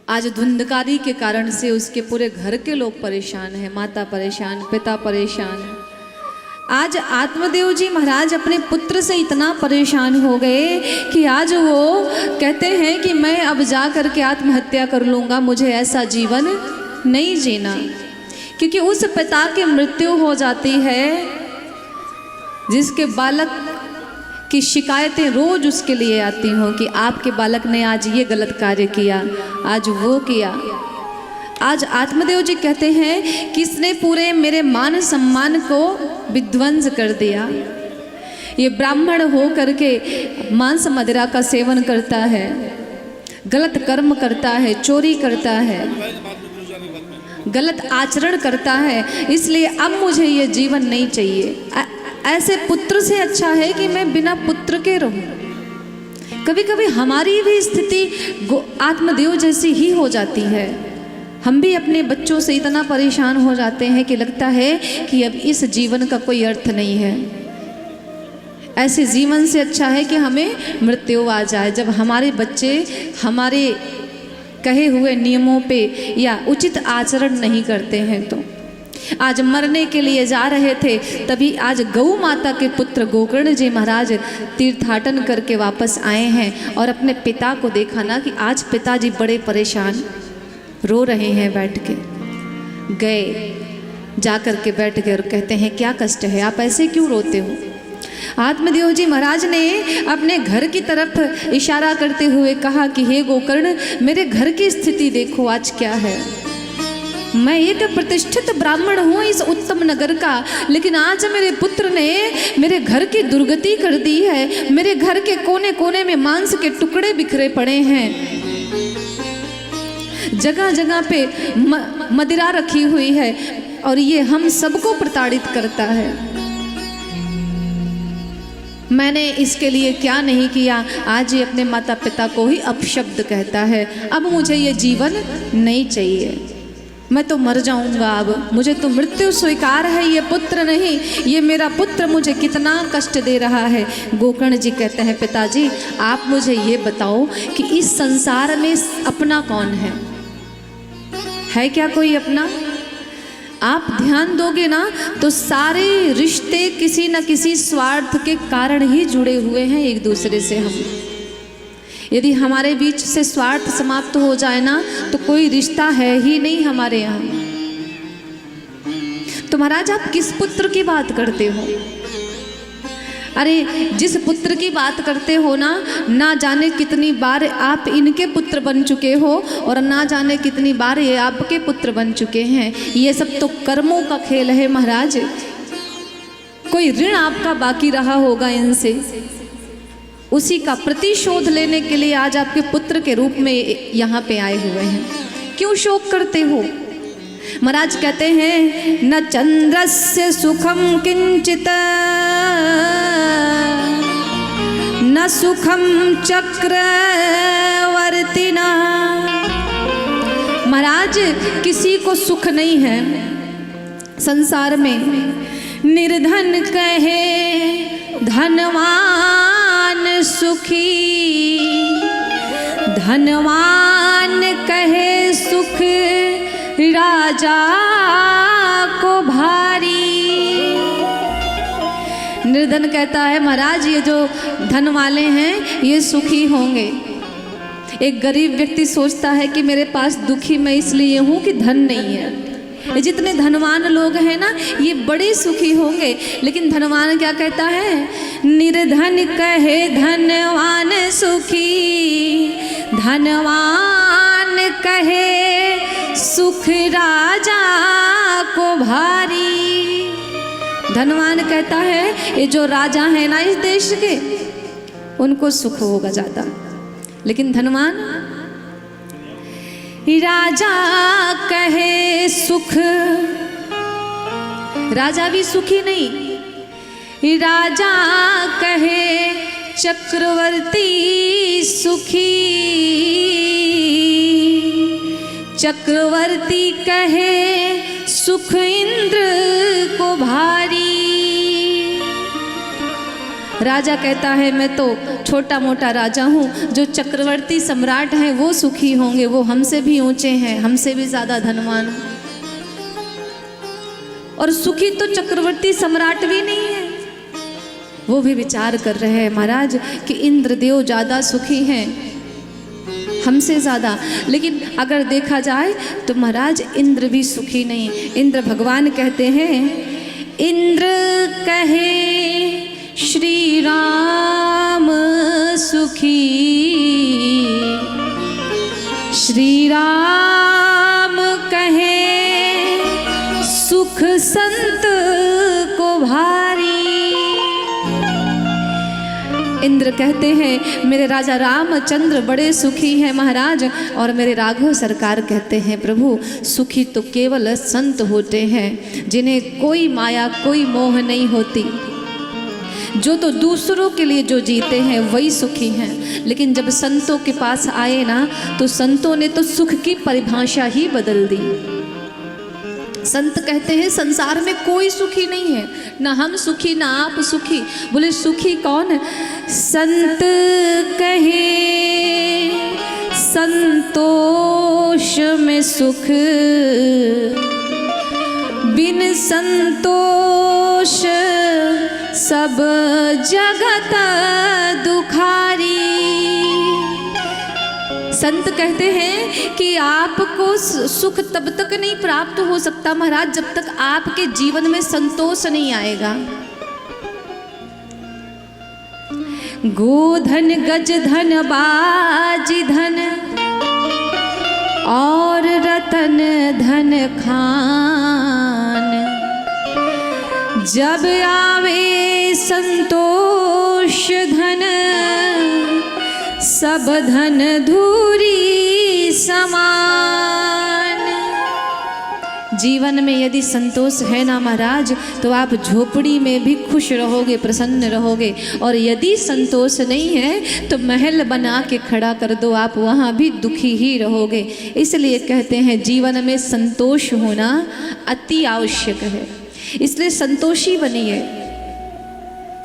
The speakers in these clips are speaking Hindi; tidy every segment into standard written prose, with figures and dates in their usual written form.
आज धुंधकारी के कारण से उसके पूरे घर के लोग परेशान हैं, माता परेशान, पिता परेशान। आज आत्मदेव जी महाराज अपने पुत्र से इतना परेशान हो गए कि आज वो कहते हैं कि मैं अब जा कर के आत्महत्या कर लूँगा, मुझे ऐसा जीवन नहीं जीना। क्योंकि उस पिता की मृत्यु हो जाती है जिसके बालक की शिकायतें रोज उसके लिए आती हों कि आपके बालक ने आज ये गलत कार्य किया, आज वो किया। आज आत्मदेव जी कहते हैं कि इसने पूरे मेरे मान सम्मान को विध्वंस कर दिया। ये ब्राह्मण हो करके मांस मदिरा का सेवन करता है, गलत कर्म करता है, चोरी करता है, गलत आचरण करता है, इसलिए अब मुझे ये जीवन नहीं चाहिए। ऐसे पुत्र से अच्छा है कि मैं बिना पुत्र के रहूं। कभी कभी हमारी भी स्थिति आत्मदेव जैसी ही हो जाती है। हम भी अपने बच्चों से इतना परेशान हो जाते हैं कि लगता है कि अब इस जीवन का कोई अर्थ नहीं है। ऐसे जीवन से अच्छा है कि हमें मृत्यु आ जाए, जब हमारे बच्चे हमारे कहे हुए नियमों पे या उचित आचरण नहीं करते हैं। तो आज मरने के लिए जा रहे थे, तभी आज गौ माता के पुत्र गोकर्ण जी महाराज तीर्थाटन करके वापस आए हैं और अपने पिता को देखा ना कि आज पिताजी बड़े परेशान रो रहे हैं। बैठ के गए, जा कर के बैठ गए और कहते हैं क्या कष्ट है, आप ऐसे क्यों रोते हो। आत्मदेव जी महाराज ने अपने घर की तरफ इशारा करते हुए कहा कि हे गोकर्ण, मेरे घर की स्थिति देखो आज क्या है। मैं एक प्रतिष्ठित ब्राह्मण हूँ इस उत्तम नगर का, लेकिन आज मेरे पुत्र ने मेरे घर की दुर्गति कर दी है। मेरे घर के कोने कोने में मांस के टुकड़े बिखरे पड़े हैं, जगह जगह पे मदिरा रखी हुई है और ये हम सबको प्रताड़ित करता है। मैंने इसके लिए क्या नहीं किया, आज ये अपने माता पिता को ही अपशब्द कहता है। अब मुझे ये जीवन नहीं चाहिए, मैं तो मर जाऊंगा, अब मुझे तो मृत्यु स्वीकार है, ये पुत्र नहीं, ये मेरा पुत्र मुझे कितना कष्ट दे रहा है। गोकर्ण जी कहते हैं पिताजी आप मुझे ये बताओ कि इस संसार में अपना कौन है क्या कोई अपना? आप ध्यान दोगे ना तो सारे रिश्ते किसी न किसी स्वार्थ के कारण ही जुड़े हुए हैं एक दूसरे से। हम यदि हमारे बीच से स्वार्थ समाप्त हो जाए ना तो कोई रिश्ता है ही नहीं हमारे यहाँ। तो महाराज आप किस पुत्र की बात करते हो? अरे जिस पुत्र की बात करते हो ना जाने कितनी बार आप इनके पुत्र बन चुके हो और ना जाने कितनी बार ये आपके पुत्र बन चुके हैं। ये सब तो कर्मों का खेल है महाराज। कोई ऋण आपका बाकी रहा होगा इनसे, उसी का प्रतिशोध लेने के लिए आज आपके पुत्र के रूप में यहाँ पे आए हुए हैं। क्यों शोक करते हो? महाराज कहते हैं न चंद्रस्य सुखम किंचित न सुखम चक्रवर्तिना। महाराज किसी को सुख नहीं है संसार में। निर्धन कहे धनवान सुखी, धनवान कहे सुख राजा को भारी। निर्धन कहता है महाराज ये जो धन वाले हैं ये सुखी होंगे। एक गरीब व्यक्ति सोचता है कि मेरे पास दुखी मैं इसलिए हूँ कि धन नहीं है। ये जितने धनवान लोग हैं ना ये बड़े सुखी होंगे। लेकिन धनवान क्या कहता है? निर्धन कहे धनवान सुखी, धनवान कहे सुख राजा को भारी। धनवान कहता है ये जो राजा है ना इस देश के उनको सुख होगा ज्यादा, लेकिन धनवान राजा कहे सुख, राजा भी सुखी नहीं। राजा कहे चक्रवर्ती सुखी, चक्रवर्ती कहे सुख इंद्र को भारी। राजा कहता है मैं तो छोटा मोटा राजा हूँ, जो चक्रवर्ती सम्राट हैं वो सुखी होंगे, वो हमसे भी ऊंचे हैं, हमसे भी ज़्यादा धनवान। और सुखी तो चक्रवर्ती सम्राट भी नहीं है। वो भी विचार कर रहे हैं महाराज कि इंद्रदेव ज़्यादा सुखी हैं हमसे ज़्यादा। लेकिन अगर देखा जाए तो महाराज इंद्र भी सुखी नहीं। इंद्र भगवान कहते हैं, इंद्र कहे श्री राम सुखी, श्री राम कहे सुख संत को भारी। इंद्र कहते हैं मेरे राजा रामचंद्र बड़े सुखी हैं महाराज, और मेरे राघव सरकार कहते हैं प्रभु सुखी तो केवल संत होते हैं, जिन्हें कोई माया कोई मोह नहीं होती, जो तो दूसरों के लिए जो जीते हैं वही सुखी हैं। लेकिन जब संतों के पास आए ना, तो संतों ने तो सुख की परिभाषा ही बदल दी। संत कहते हैं संसार में कोई सुखी नहीं है, ना हम सुखी ना आप सुखी। बोले सुखी कौन है? संत कहे संतोष में सुख, बिन संतोष सब जगत दुखारी। संत कहते हैं कि आपको सुख तब तक नहीं प्राप्त हो सकता महाराज जब तक आपके जीवन में संतोष नहीं आएगा। गोधन गज धन बाज धन और रतन धन खान, जब आवे संतोष धन सब धन धूरी समान। जीवन में यदि संतोष है ना महाराज, तो आप झोपड़ी में भी खुश रहोगे, प्रसन्न रहोगे। और यदि संतोष नहीं है तो महल बना के खड़ा कर दो, आप वहाँ भी दुखी ही रहोगे। इसलिए कहते हैं जीवन में संतोष होना अति आवश्यक है, इसलिए संतोषी बनिए।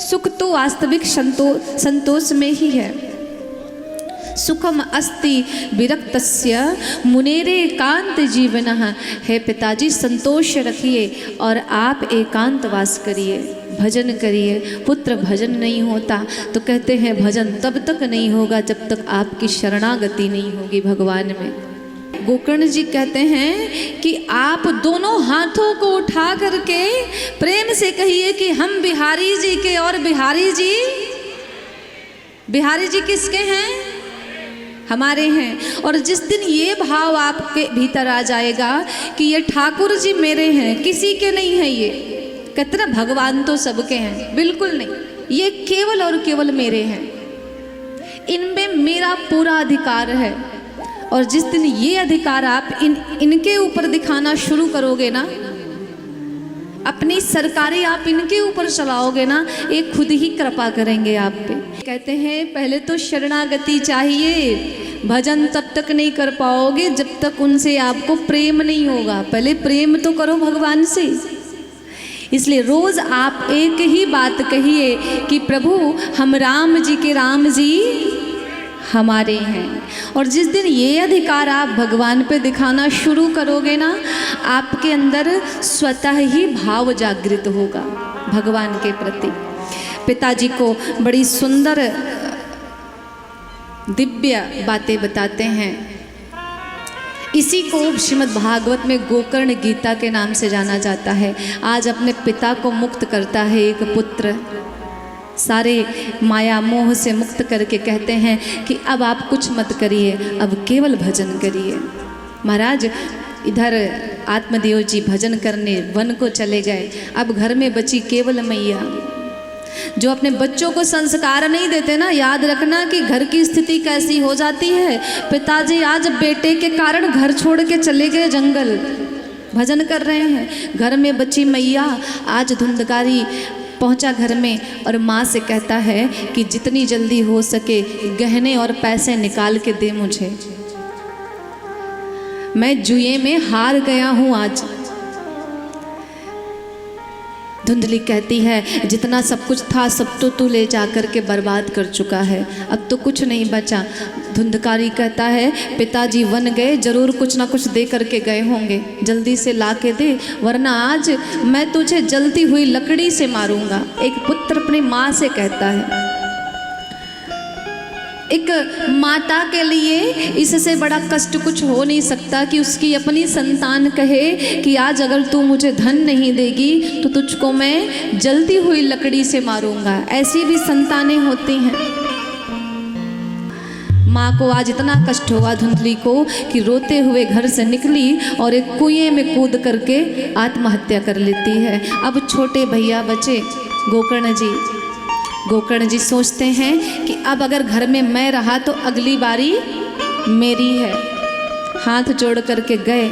सुख तो वास्तविक संतोष में ही है। सुखम अस्ति विरक्तस्य मुनेरे एकांत जीवनः। हे पिताजी संतोष रखिए और आप एकांत वास करिए, भजन करिए। पुत्र भजन नहीं होता तो कहते हैं भजन तब तक नहीं होगा जब तक आपकी शरणागति नहीं होगी भगवान में। गोकर्ण जी कहते हैं कि आप दोनों हाथों को उठा करके प्रेम से कहिए कि हम बिहारी जी के, और बिहारी जी किसके हैं? हमारे हैं। और जिस दिन ये भाव आपके भीतर आ जाएगा कि ये ठाकुर जी मेरे हैं, किसी के नहीं है, ये कहते ना भगवान तो सबके हैं, बिल्कुल नहीं, ये केवल और केवल मेरे हैं, इनमें मेरा पूरा अधिकार है। और जिस दिन ये अधिकार आप इनके ऊपर दिखाना शुरू करोगे ना, अपनी सरकारें आप इनके ऊपर चलाओगे ना, ये खुद ही कृपा करेंगे आप पे। कहते हैं पहले तो शरणागति चाहिए, भजन तब तक नहीं कर पाओगे जब तक उनसे आपको प्रेम नहीं होगा। पहले प्रेम तो करो भगवान से। इसलिए रोज आप एक ही बात कहिए कि प्रभु हम राम जी के राम जी हमारे हैं। और जिस दिन ये अधिकार आप भगवान पे दिखाना शुरू करोगे ना, आपके अंदर स्वतः ही भाव जागृत होगा भगवान के प्रति। पिताजी को बड़ी सुंदर दिव्य बातें बताते हैं। इसी को श्रीमद् भागवत में गोकर्ण गीता के नाम से जाना जाता है। आज अपने पिता को मुक्त करता है एक पुत्र, सारे माया मोह से मुक्त करके कहते हैं कि अब आप कुछ मत करिए, अब केवल भजन करिए। महाराज इधर आत्मदेव जी भजन करने वन को चले गए। अब घर में बची केवल मैया, जो अपने बच्चों को संस्कार नहीं देते ना, याद रखना कि घर की स्थिति कैसी हो जाती है। पिताजी आज बेटे के कारण घर छोड़ के चले गए जंगल, भजन कर रहे हैं। घर में बची मैया आज धुंधकारी पहुंचा घर में और माँ से कहता है कि जितनी जल्दी हो सके गहने और पैसे निकाल के दे मुझे, मैं जुए में हार गया हूँ आज। धुंधली कहती है जितना सब कुछ था सब तो तू ले जा कर के बर्बाद कर चुका है, अब तो कुछ नहीं बचा। धुंधकारी कहता है पिताजी वन गए, जरूर कुछ ना कुछ दे करके गए होंगे, जल्दी से ला के दे वरना आज मैं तुझे जलती हुई लकड़ी से मारूंगा। एक पुत्र अपनी माँ से कहता है। एक माता के लिए इससे बड़ा कष्ट कुछ हो नहीं सकता कि उसकी अपनी संतान कहे कि आज अगर तू मुझे धन नहीं देगी तो तुझको मैं जलती हुई लकड़ी से मारूंगा। ऐसी भी संतानें होती हैं। माँ को आज इतना कष्ट हुआ धुंधली को कि रोते हुए घर से निकली और एक कुएं में कूद करके आत्महत्या कर लेती है। अब छोटे भैया बचे गोकर्ण जी सोचते हैं कि अब अगर घर में मैं रहा तो अगली बारी मेरी है। हाथ जोड़ करके गए